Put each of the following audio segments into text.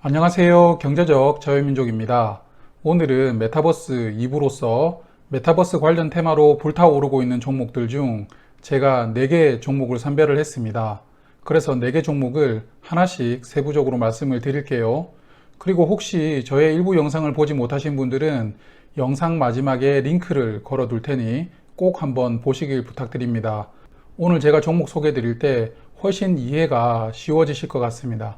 안녕하세요. 경제적 자유민족입니다. 오늘은 메타버스 2부로서 메타버스 관련 테마로 불타오르고 있는 종목들 중 제가 4개 종목을 선별을 했습니다. 그래서 4개 종목을 하나씩 세부적으로 말씀을 드릴게요. 그리고 혹시 저의 일부 영상을 보지 못하신 분들은 영상 마지막에 링크를 걸어 둘 테니 꼭 한번 보시길 부탁드립니다. 오늘 제가 종목 소개해 드릴 때 훨씬 이해가 쉬워지실 것 같습니다.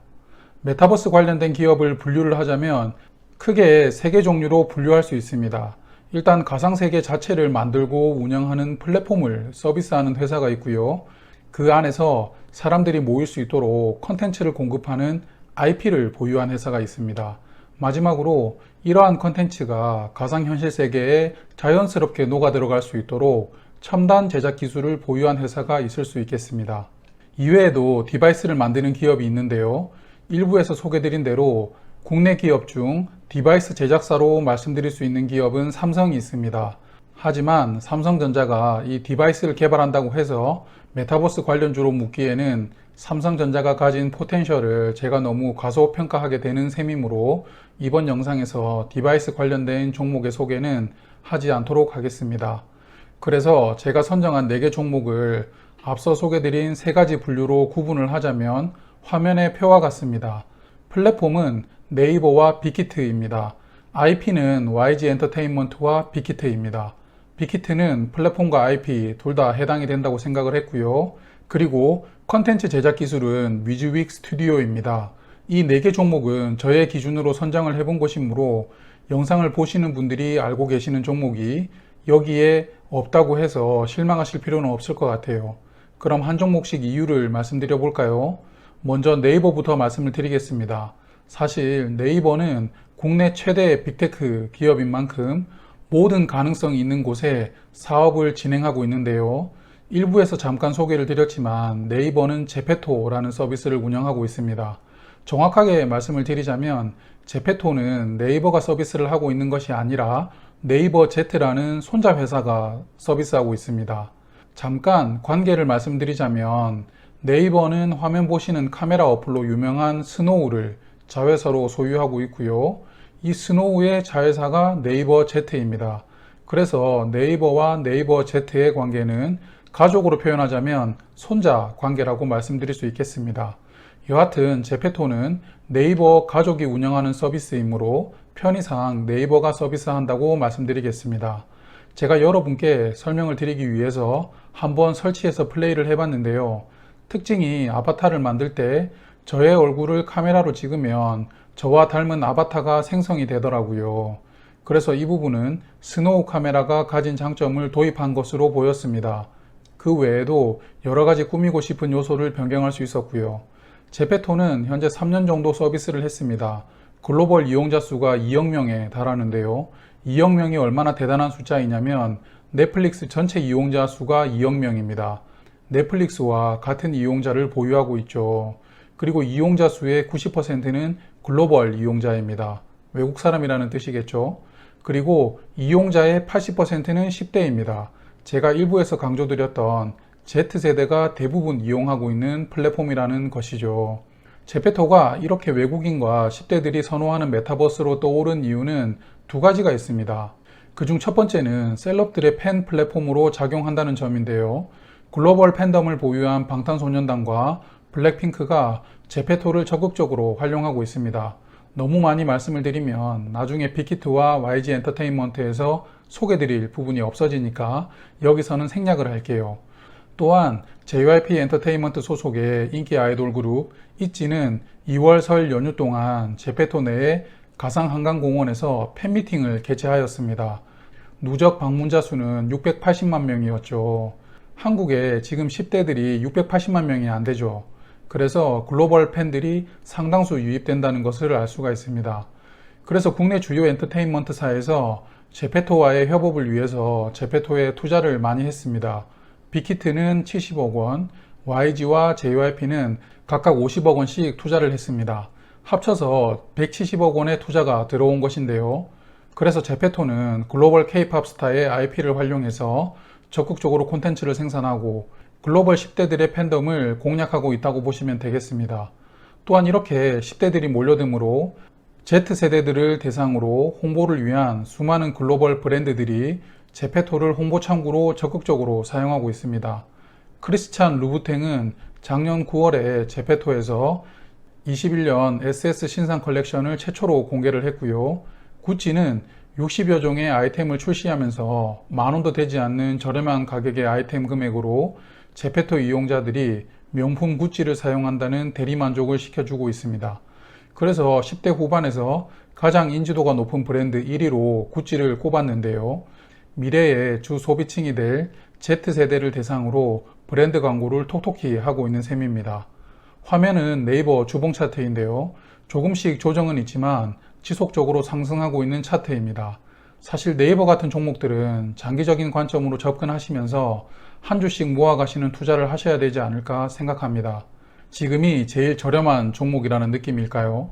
메타버스 관련된 기업을 분류를 하자면 크게 3개 종류로 분류할 수 있습니다. 일단 가상세계 자체를 만들고 운영하는 플랫폼을 서비스하는 회사가 있고요. 그 안에서 사람들이 모일 수 있도록 컨텐츠를 공급하는 IP를 보유한 회사가 있습니다. 마지막으로 이러한 컨텐츠가 가상현실 세계에 자연스럽게 녹아 들어갈 수 있도록 첨단 제작 기술을 보유한 회사가 있을 수 있겠습니다. 이외에도 디바이스를 만드는 기업이 있는데요. 일부에서 소개드린 대로 국내 기업 중 디바이스 제작사로 말씀드릴 수 있는 기업은 삼성이 있습니다. 하지만 삼성전자가 이 디바이스를 개발한다고 해서 메타버스 관련주로 묻기에는 삼성전자가 가진 포텐셜을 제가 너무 과소평가하게 되는 셈이므로 이번 영상에서 디바이스 관련된 종목의 소개는 하지 않도록 하겠습니다. 그래서 제가 선정한 4개 종목을 앞서 소개드린 3가지 분류로 구분을 하자면 화면의 표와 같습니다. 플랫폼은 네이버와 빅히트입니다. IP는 YG 엔터테인먼트와 빅히트입니다. 빅히트는 플랫폼과 IP 둘 다 해당이 된다고 생각을 했고요. 그리고 컨텐츠 제작 기술은 위즈윅 스튜디오입니다. 이 4개 종목은 저의 기준으로 선정을 해본 것이므로 영상을 보시는 분들이 알고 계시는 종목이 여기에 없다고 해서 실망하실 필요는 없을 것 같아요. 그럼 한 종목씩 이유를 말씀드려 볼까요? 먼저 네이버부터 말씀을 드리겠습니다. 사실 네이버는 국내 최대 빅테크 기업인 만큼 모든 가능성이 있는 곳에 사업을 진행하고 있는데요. 일부에서 잠깐 소개를 드렸지만 네이버는 제페토라는 서비스를 운영하고 있습니다. 정확하게 말씀을 드리자면 제페토는 네이버가 서비스를 하고 있는 것이 아니라 네이버 제트라는 손자 회사가 서비스하고 있습니다. 잠깐 관계를 말씀드리자면 네이버는 화면 보시는 카메라 어플로 유명한 스노우를 자회사로 소유하고 있고요. 이 스노우의 자회사가 네이버 제트입니다. 그래서 네이버와 네이버 제트의 관계는 가족으로 표현하자면 손자 관계라고 말씀드릴 수 있겠습니다. 여하튼 제페토는 네이버 가족이 운영하는 서비스이므로 편의상 네이버가 서비스한다고 말씀드리겠습니다. 제가 여러분께 설명을 드리기 위해서 한번 설치해서 플레이를 해봤는데요. 특징이 아바타를 만들 때 저의 얼굴을 카메라로 찍으면 저와 닮은 아바타가 생성이 되더라고요. 그래서 이 부분은 스노우 카메라가 가진 장점을 도입한 것으로 보였습니다. 그 외에도 여러 가지 꾸미고 싶은 요소를 변경할 수 있었고요. 제페토는 현재 3년 정도 서비스를 했습니다. 글로벌 이용자 수가 2억 명에 달하는데요. 2억 명이 얼마나 대단한 숫자이냐면 넷플릭스 전체 이용자 수가 2억 명입니다. 넷플릭스와 같은 이용자를 보유하고 있죠. 그리고 이용자 수의 90%는 글로벌 이용자입니다. 외국 사람이라는 뜻이겠죠. 그리고 이용자의 80%는 10대입니다. 제가 일부에서 강조드렸던 Z세대가 대부분 이용하고 있는 플랫폼이라는 것이죠. 제페토가 이렇게 외국인과 10대들이 선호하는 메타버스로 떠오른 이유는 2가지가 있습니다. 그중 첫 번째는 셀럽들의 팬 플랫폼으로 작용한다는 점인데요. 글로벌 팬덤을 보유한 방탄소년단과 블랙핑크가 제페토를 적극적으로 활용하고 있습니다. 너무 많이 말씀을 드리면 나중에 빅히트와 YG 엔터테인먼트에서 소개드릴 부분이 없어지니까 여기서는 생략을 할게요. 또한 JYP 엔터테인먼트 소속의 인기 아이돌 그룹 있지는 2월 설 연휴 동안 제페토 내에 가상한강공원에서 팬미팅을 개최하였습니다. 누적 방문자 수는 680만 명이었죠. 한국에 지금 10대들이 680만 명이 안 되죠. 그래서 글로벌 팬들이 상당수 유입된다는 것을 알 수가 있습니다. 그래서 국내 주요 엔터테인먼트사에서 제페토와의 협업을 위해서 제페토에 투자를 많이 했습니다. 빅히트는 70억 원, YG와 JYP는 각각 50억 원씩 투자를 했습니다. 합쳐서 170억 원의 투자가 들어온 것인데요. 그래서 제페토는 글로벌 K-POP 스타의 IP를 활용해서 적극적으로 콘텐츠를 생산하고 글로벌 10대들의 팬덤을 공략하고 있다고 보시면 되겠습니다. 또한 이렇게 10대들이 몰려들므로 Z세대들을 대상으로 홍보를 위한 수많은 글로벌 브랜드들이 제페토를 홍보 창구로 적극적으로 사용하고 있습니다. 크리스찬 루부탱은 작년 9월에 제페토에서 21년 SS 신상 컬렉션을 최초로 공개를 했고요. 구찌는 60여 종의 아이템을 출시하면서 만원도 되지 않는 저렴한 가격의 아이템 금액으로 제페토 이용자들이 명품 구찌를 사용한다는 대리만족을 시켜주고 있습니다. 그래서 10대 후반에서 가장 인지도가 높은 브랜드 1위로 구찌를 꼽았는데요. 미래의 주 소비층이 될 Z세대를 대상으로 브랜드 광고를 톡톡히 하고 있는 셈입니다. 화면은 네이버 주봉 차트인데요. 조금씩 조정은 있지만 지속적으로 상승하고 있는 차트입니다. 사실 네이버 같은 종목들은 장기적인 관점으로 접근하시면서 한 주씩 모아가시는 투자를 하셔야 되지 않을까 생각합니다. 지금이 제일 저렴한 종목이라는 느낌일까요?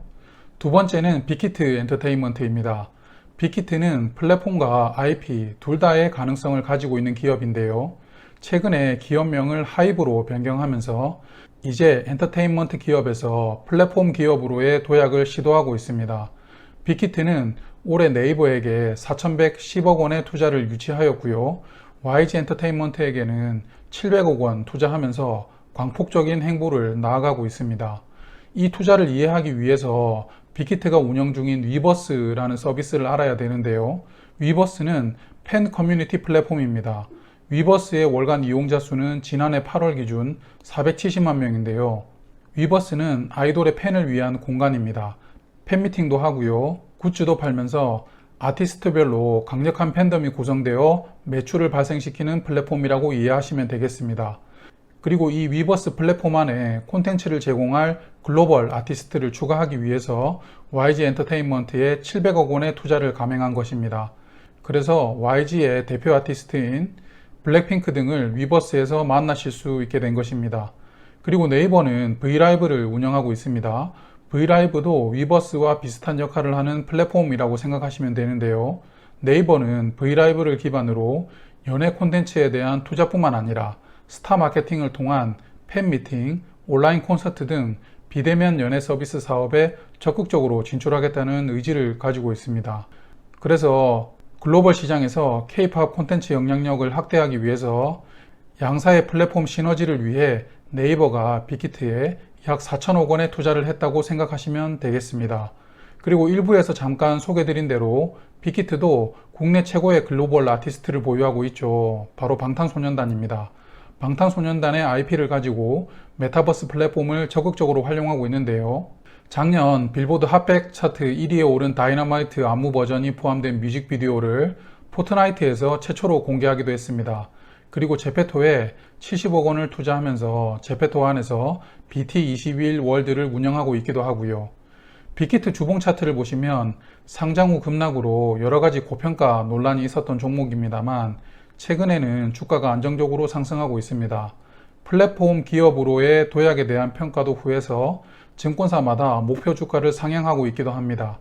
두 번째는 빅히트 엔터테인먼트입니다. 빅히트는 플랫폼과 IP 둘 다의 가능성을 가지고 있는 기업인데요. 최근에 기업명을 하이브로 변경하면서 이제 엔터테인먼트 기업에서 플랫폼 기업으로의 도약을 시도하고 있습니다. 빅히트는 올해 네이버에게 4,110억 원의 투자를 유치하였고요. YG 엔터테인먼트에게는 700억 원 투자하면서 광폭적인 행보를 나아가고 있습니다. 이 투자를 이해하기 위해서 빅히트가 운영 중인 위버스라는 서비스를 알아야 되는데요. 위버스는 팬 커뮤니티 플랫폼입니다. 위버스의 월간 이용자 수는 지난해 8월 기준 470만 명인데요. 위버스는 아이돌의 팬을 위한 공간입니다. 팬미팅도 하고요. 굿즈도 팔면서 아티스트별로 강력한 팬덤이 구성되어 매출을 발생시키는 플랫폼이라고 이해하시면 되겠습니다. 그리고 이 위버스 플랫폼 안에 콘텐츠를 제공할 글로벌 아티스트를 추가하기 위해서 YG 엔터테인먼트에 700억 원의 투자를 감행한 것입니다. 그래서 YG의 대표 아티스트인 블랙핑크 등을 위버스에서 만나실 수 있게 된 것입니다. 그리고 네이버는 브이라이브를 운영하고 있습니다. 브이라이브도 위버스와 비슷한 역할을 하는 플랫폼이라고 생각하시면 되는데요. 네이버는 브이라이브를 기반으로 연예 콘텐츠에 대한 투자뿐만 아니라 스타 마케팅을 통한 팬미팅, 온라인 콘서트 등 비대면 연예 서비스 사업에 적극적으로 진출하겠다는 의지를 가지고 있습니다. 그래서 글로벌 시장에서 K-POP 콘텐츠 영향력을 확대하기 위해서 양사의 플랫폼 시너지를 위해 네이버가 빅히트에 약 4천억 원의 투자를 했다고 생각하시면 되겠습니다. 그리고 일부에서 잠깐 소개드린 대로 빅히트도 국내 최고의 글로벌 아티스트를 보유하고 있죠. 바로 방탄소년단입니다. 방탄소년단의 IP를 가지고 메타버스 플랫폼을 적극적으로 활용하고 있는데요. 작년 빌보드 핫백 차트 1위에 오른 다이너마이트 안무 버전이 포함된 뮤직비디오를 포트나이트에서 최초로 공개하기도 했습니다. 그리고 제페토에 70억 원을 투자하면서 제페토 안에서 BT21 월드를 운영하고 있기도 하고요. 빅히트 주봉 차트를 보시면 상장 후 급락으로 여러가지 고평가 논란이 있었던 종목입니다만 최근에는 주가가 안정적으로 상승하고 있습니다. 플랫폼 기업으로의 도약에 대한 평가도 후해서 증권사마다 목표 주가를 상향하고 있기도 합니다.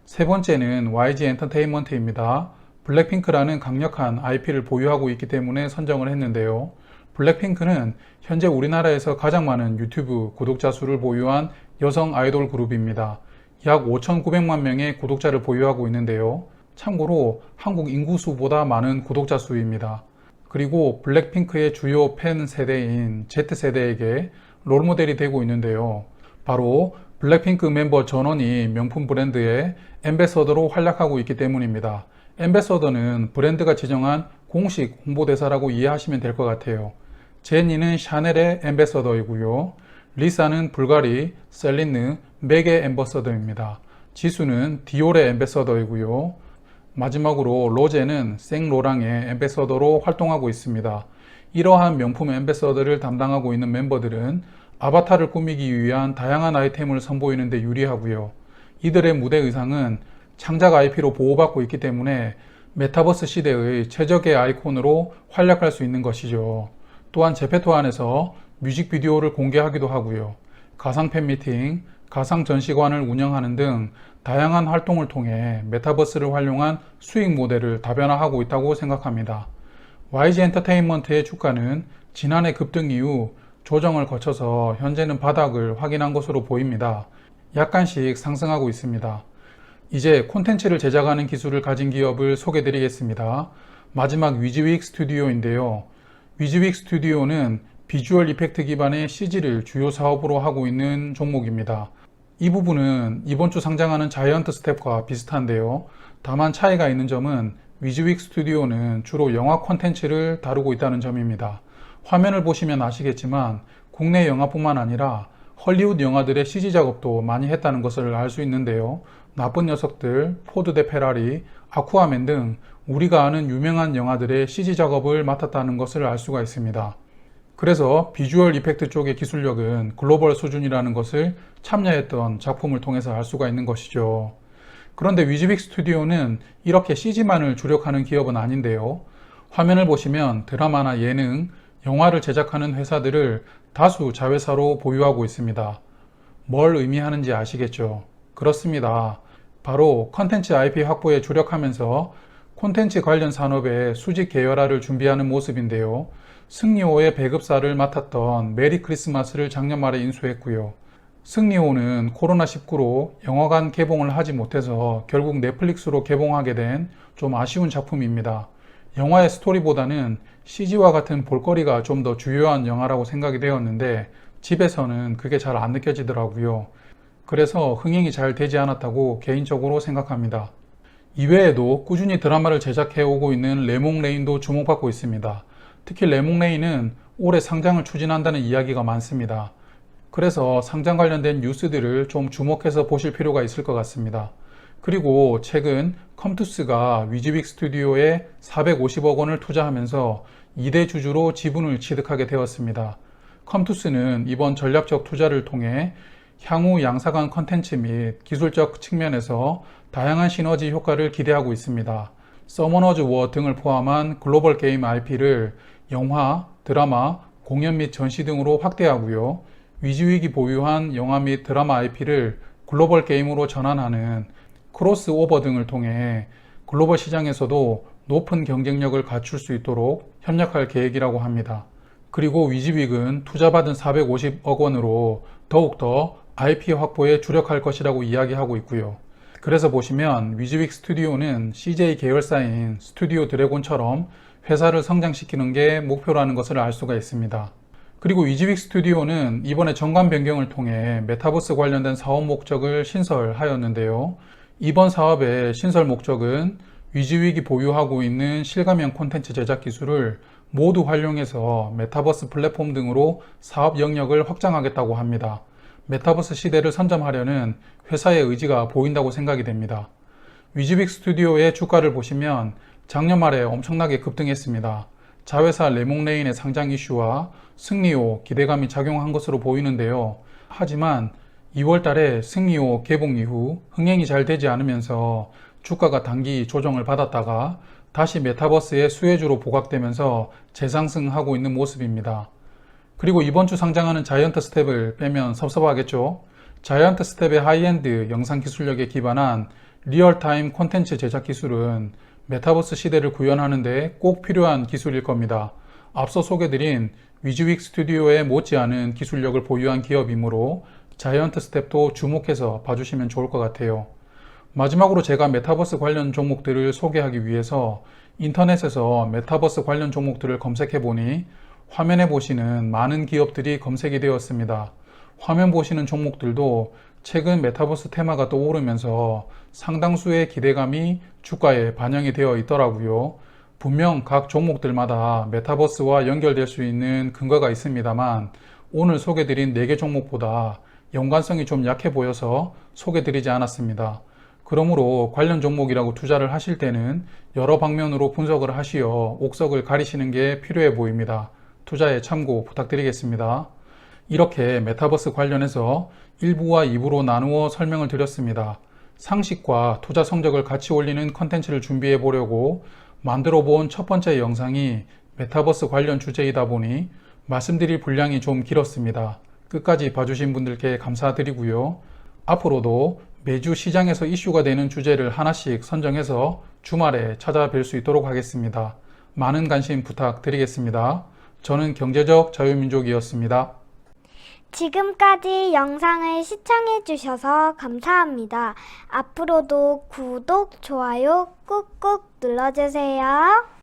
세 번째는 YG 엔터테인먼트입니다. 블랙핑크라는 강력한 IP를 보유하고 있기 때문에 선정을 했는데요. 블랙핑크는 현재 우리나라에서 가장 많은 유튜브 구독자 수를 보유한 여성 아이돌 그룹입니다. 약 5,900만 명의 구독자를 보유하고 있는데요. 참고로 한국 인구수보다 많은 구독자 수입니다. 그리고 블랙핑크의 주요 팬 세대인 Z세대에게 롤모델이 되고 있는데요. 바로 블랙핑크 멤버 전원이 명품 브랜드의 앰베서더로 활약하고 있기 때문입니다. 앰베서더는 브랜드가 지정한 공식 홍보대사라고 이해하시면 될 것 같아요. 제니는 샤넬의 앰베서더이고요. 리사는 불가리, 셀린느, 맥의 앰버서더입니다. 지수는 디올의 앰베서더이고요. 마지막으로 로제는 생로랑의 앰베서더로 활동하고 있습니다. 이러한 명품 앰베서더를 담당하고 있는 멤버들은 아바타를 꾸미기 위한 다양한 아이템을 선보이는 데 유리하고요. 이들의 무대 의상은 창작 IP로 보호받고 있기 때문에 메타버스 시대의 최적의 아이콘으로 활약할 수 있는 것이죠. 또한 제페토 안에서 뮤직비디오를 공개하기도 하고요. 가상 팬미팅, 가상 전시관을 운영하는 등 다양한 활동을 통해 메타버스를 활용한 수익 모델을 다변화하고 있다고 생각합니다. YG 엔터테인먼트의 주가는 지난해 급등 이후 조정을 거쳐서 현재는 바닥을 확인한 것으로 보입니다. 약간씩 상승하고 있습니다. 이제 콘텐츠를 제작하는 기술을 가진 기업을 소개해 드리겠습니다. 마지막 위즈윅 스튜디오인데요. 위즈윅 스튜디오는 비주얼 이펙트 기반의 CG를 주요 사업으로 하고 있는 종목입니다. 이 부분은 이번 주 상장하는 자이언트 스텝과 비슷한데요. 다만 차이가 있는 점은 위즈윅 스튜디오는 주로 영화 콘텐츠를 다루고 있다는 점입니다. 화면을 보시면 아시겠지만 국내 영화뿐만 아니라 헐리우드 영화들의 CG 작업도 많이 했다는 것을 알 수 있는데요. 나쁜 녀석들, 포드 대 페라리, 아쿠아맨 등 우리가 아는 유명한 영화들의 CG 작업을 맡았다는 것을 알 수가 있습니다. 그래서 비주얼 이펙트 쪽의 기술력은 글로벌 수준이라는 것을 참여했던 작품을 통해서 알 수가 있는 것이죠. 그런데 위즈윅 스튜디오는 이렇게 CG만을 주력하는 기업은 아닌데요. 화면을 보시면 드라마나 예능, 영화를 제작하는 회사들을 다수 자회사로 보유하고 있습니다. 뭘 의미하는지 아시겠죠? 그렇습니다. 바로 컨텐츠 IP 확보에 주력하면서 콘텐츠 관련 산업의 수직 계열화를 준비하는 모습인데요. 승리호의 배급사를 맡았던 메리 크리스마스를 작년 말에 인수했고요. 승리호는 코로나19로 영화관 개봉을 하지 못해서 결국 넷플릭스로 개봉하게 된 좀 아쉬운 작품입니다. 영화의 스토리보다는 CG와 같은 볼거리가 좀 더 주요한 영화라고 생각이 되었는데 집에서는 그게 잘 안 느껴지더라고요. 그래서 흥행이 잘 되지 않았다고 개인적으로 생각합니다. 이외에도 꾸준히 드라마를 제작해 오고 있는 레몽레인도 주목받고 있습니다. 특히 레몽레인은 올해 상장을 추진한다는 이야기가 많습니다. 그래서 상장 관련된 뉴스들을 좀 주목해서 보실 필요가 있을 것 같습니다. 그리고 최근 컴투스가 위즈윅 스튜디오에 450억 원을 투자하면서 2대 주주로 지분을 취득하게 되었습니다. 컴투스는 이번 전략적 투자를 통해 향후 양사간 컨텐츠 및 기술적 측면에서 다양한 시너지 효과를 기대하고 있습니다. 서머너즈 워 등을 포함한 글로벌 게임 IP를 영화, 드라마, 공연 및 전시 등으로 확대하고요. 위즈윅이 보유한 영화 및 드라마 IP를 글로벌 게임으로 전환하는 크로스오버 등을 통해 글로벌 시장에서도 높은 경쟁력을 갖출 수 있도록 협력할 계획이라고 합니다. 그리고 위즈윅은 투자받은 450억 원으로 더욱더 IP 확보에 주력할 것이라고 이야기하고 있고요. 그래서 보시면 위즈윅 스튜디오는 CJ 계열사인 스튜디오 드래곤처럼 회사를 성장시키는 게 목표라는 것을 알 수가 있습니다. 그리고 위즈윅 스튜디오는 이번에 정관 변경을 통해 메타버스 관련된 사업 목적을 신설하였는데요. 이번 사업의 신설 목적은 위즈윅이 보유하고 있는 실감형 콘텐츠 제작 기술을 모두 활용해서 메타버스 플랫폼 등으로 사업 영역을 확장하겠다고 합니다. 메타버스 시대를 선점하려는 회사의 의지가 보인다고 생각이 됩니다. 위즈윅 스튜디오의 주가를 보시면 작년 말에 엄청나게 급등했습니다. 자회사 레몽레인의 상장 이슈와 승리호 기대감이 작용한 것으로 보이는데요. 하지만 2월 달에 승리호 개봉 이후 흥행이 잘 되지 않으면서 주가가 단기 조정을 받았다가 다시 메타버스의 수혜주로 부각되면서 재상승하고 있는 모습입니다. 그리고 이번 주 상장하는 자이언트 스텝을 빼면 섭섭하겠죠? 자이언트 스텝의 하이엔드 영상 기술력에 기반한 리얼타임 콘텐츠 제작 기술은 메타버스 시대를 구현하는 데 꼭 필요한 기술일 겁니다. 앞서 소개드린 위즈윅 스튜디오에 못지않은 기술력을 보유한 기업이므로 자이언트 스텝도 주목해서 봐주시면 좋을 것 같아요. 마지막으로 제가 메타버스 관련 종목들을 소개하기 위해서 인터넷에서 메타버스 관련 종목들을 검색해 보니 화면에 보시는 많은 기업들이 검색이 되었습니다. 화면 보시는 종목들도 최근 메타버스 테마가 떠오르면서 상당수의 기대감이 주가에 반영이 되어 있더라고요. 분명 각 종목들마다 메타버스와 연결될 수 있는 근거가 있습니다만 오늘 소개드린 4개 종목보다 연관성이 좀 약해 보여서 소개드리지 않았습니다. 그러므로 관련 종목이라고 투자를 하실 때는 여러 방면으로 분석을 하시어 옥석을 가리시는 게 필요해 보입니다. 투자에 참고 부탁드리겠습니다. 이렇게 메타버스 관련해서 1부와 2부로 나누어 설명을 드렸습니다. 상식과 투자 성적을 같이 올리는 컨텐츠를 준비해 보려고 만들어 본 첫 번째 영상이 메타버스 관련 주제이다 보니 말씀드릴 분량이 좀 길었습니다. 끝까지 봐주신 분들께 감사드리고요. 앞으로도 매주 시장에서 이슈가 되는 주제를 하나씩 선정해서 주말에 찾아뵐 수 있도록 하겠습니다. 많은 관심 부탁드리겠습니다. 저는 경제적 자유민족이었습니다. 지금까지 영상을 시청해주셔서 감사합니다. 앞으로도 구독, 좋아요 꾹꾹 눌러주세요.